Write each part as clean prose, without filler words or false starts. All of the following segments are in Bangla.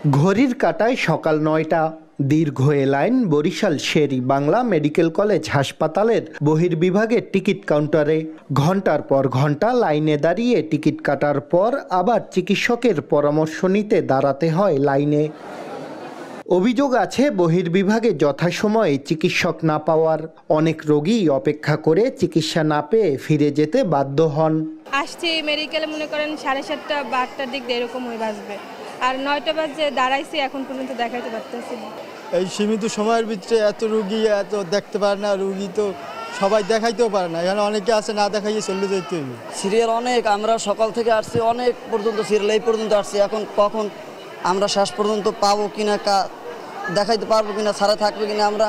ঘড়ির কাঁটায় সকাল ৯টা। দীর্ঘ এ line Barishal Sher e Bangla medical college হাসপাতালের বহির্বিভাগের টিকিট কাউন্টারে। ঘন্টার পর ঘন্টা লাইনে দাঁড়িয়ে টিকিট কাটার পর আবার চিকিৎসকের পরামর্শ নিতে দাঁড়াতে হয় লাইনে। অভিযোগ আছে বহির্বিভাগে যথাসময়ে চিকিৎসক না পাওয়ার। অনেক রোগী অপেক্ষা করে চিকিৎসা না পেয়ে ফিরে যেতে বাধ্য হন। আসছি মেডিকেলে মনে করেন 7:30 বা 8টার দিক দিয়ে এরকম হয়ে বাজবে, আর 9টা বাজে দাঁড়াইছি, এখন পর্যন্ত দেখাইতে পারতেছি না। এই সীমিত সময়ের ভিতরে এত রুগী এত দেখতে পারে না, রুগী তো সবাই দেখাইতেও পারে না। এখানে অনেকে আছে না দেখাইয়ে চলে যেতে হবে। সিরিয়াল অনেক, আমরা সকাল থেকে আসছি অনেক পর্যন্ত, সিরিয়াল এই পর্যন্ত আসছি। এখন কখন আমরা শেষ পর্যন্ত পাবো কিনা, দেখাইতে পারবো কিনা, ছাড়া থাকবে কিনা, আমরা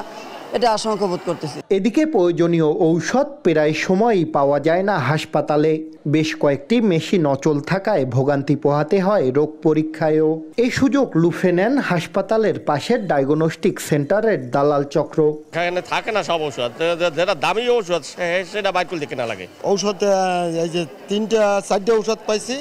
এটা আশঙ্কা বোধ করতেছি। এদিকে প্রয়োজনীয় ঔষধ প্রায় সময়ই পাওয়া যায় না হাসপাতালে। বেশ কয়েকটি মেশিন অচল থাকায় ভোগান্তি পোহাতে হয় রোগ পরীক্ষায়ও। এই সুযোগ লুফে নেন হাসপাতালের পাশের ডায়াগনস্টিক সেন্টারের দালাল চক্র। এখানে থাকে না সব ঔষধ, যেটা দামি ঔষধ সেটা বাইর করলে কেনা লাগে। ঔষধ এই যে 3-4টা ঔষধ পাইছি,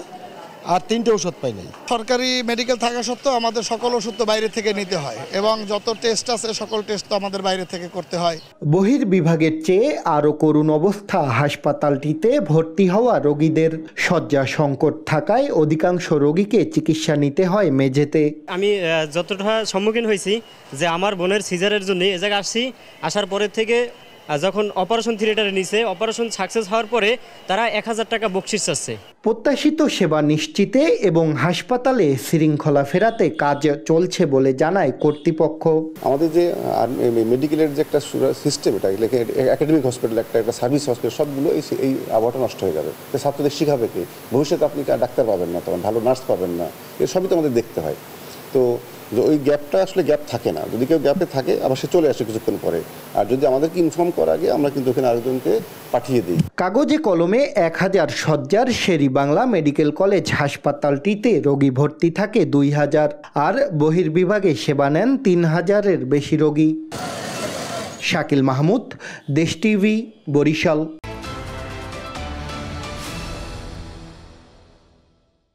আর 3টে ওষুধ পাই নাই। সরকারি মেডিকেল থাকা সত্ত্বেও আমাদের সকল ওষুধ তো বাইরে থেকে নিতে হয়, এবং যত টেস্ট আছে সকল টেস্ট তো আমাদের বাইরে থেকে করতে হয়। বহির্বিভাগের চেয়ে আরও করুণ অবস্থা হাসপাতালটিতে ভর্তি হওয়া রোগীদের। শয্যা সংকট থাকায় অধিকাংশ রোগীকে চিকিৎসা নিতে হয় মেঝেতে। আমি যতটা সম্মুখীন হয়েছি যে আমার বোনের সিজারের জন্য এ জায়গায় আসছি, আসার পরের থেকে যখন অপারেশন থিয়েটারে নিছে, অপারেশন সাকসেস হওয়ার পরে তারা 1000 টাকা বকশিশ চাচ্ছে। প্রত্যাশিত সেবা নিশ্চিতে এবং হাসপাতালে শৃঙ্খলা ফেরাতে কাজ চলছে বলে জানায় কর্তৃপক্ষ। আমাদের যে মেডিকেলের যে একটা সিস্টেম, এটা একাডেমিক হসপিটাল, একটা সার্ভিস হসপিটাল, সবগুলো এই আবহাওয়াটা নষ্ট হয়ে যাবে। ছাত্রদের শিখাবে কি? ভবিষ্যতে আপনি ডাক্তার পাবেন না, তখন ভালো নার্স পাবেন না, সবই তো আমাদের দেখতে হয়। তো ওই গ্যাপটা আসলে গ্যাপ থাকে না। যদি কেউ গ্যাপে থাকে আবার সে চলে আসে কিছুক্ষণ পরে, আর যদি আমাদেরকে ইনফর্ম করার আগে আমরা কিন্তু ওখানে আরেকজনকে পাঠিয়ে দিই। কাগজে কলমে 1000 শয্যার শের-ই বাংলা মেডিকেল কলেজ হাসপাতালটিতে রোগী ভর্তি থাকে 2000, আর বহির্বিভাগে সেবা নেন 3000-এর বেশি রোগী। শাকিল মাহমুদ, দেশ টিভি, বরিশাল।